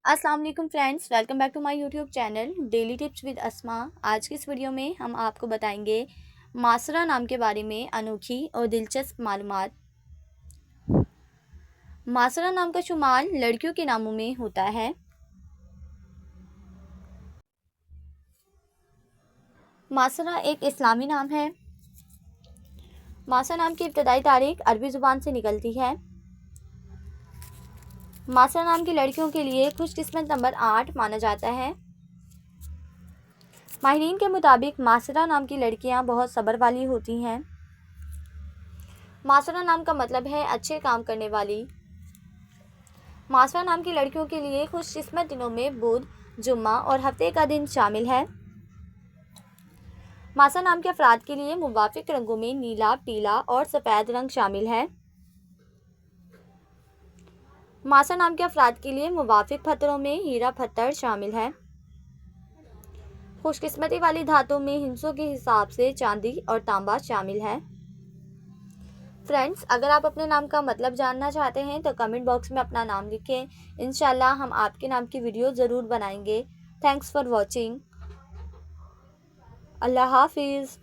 अस्सलाम वालेकुम friends, welcome back to my YouTube channel daily tips with Asma. आज की इस वीडियो में हम आपको बताएंगे मासरा नाम के बारे में अनोखी और दिलचस्प मालूमात। मासरा नाम का शुमार लड़कियों के नामों में होता है। मासरा एक इस्लामी नाम है। मासरा नाम की इब्तदाई तारीख अरबी ज़ुबान से निकलती है। मासरा नाम की लड़कियों के लिए खुशकिस्मत नंबर 8 माना जाता है। माहिरीन के मुताबिक मासरा नाम की लड़कियां बहुत सब्र वाली होती हैं। मासरा नाम का मतलब है अच्छे काम करने वाली। मासरा नाम की लड़कियों के लिए खुशकिस्मत दिनों में बुध, जुम्मा और हफ्ते का दिन शामिल है। मासरा नाम के अफराद के लिए मुवाफिक रंगों में नीला, पीला और सफ़ेद रंग शामिल है। मासरा नाम के अफराद के लिए मुवाफिक पत्थरों में हीरा पत्थर शामिल है। खुशकिस्मती वाली धातुओं में हिंसों के हिसाब से चांदी और तांबा शामिल है। फ्रेंड्स, अगर आप अपने नाम का मतलब जानना चाहते हैं तो कमेंट बॉक्स में अपना नाम लिखें। इंशाल्लाह हम आपके नाम की वीडियो ज़रूर बनाएंगे। Thanks for watching. अल्लाह हाफिज़।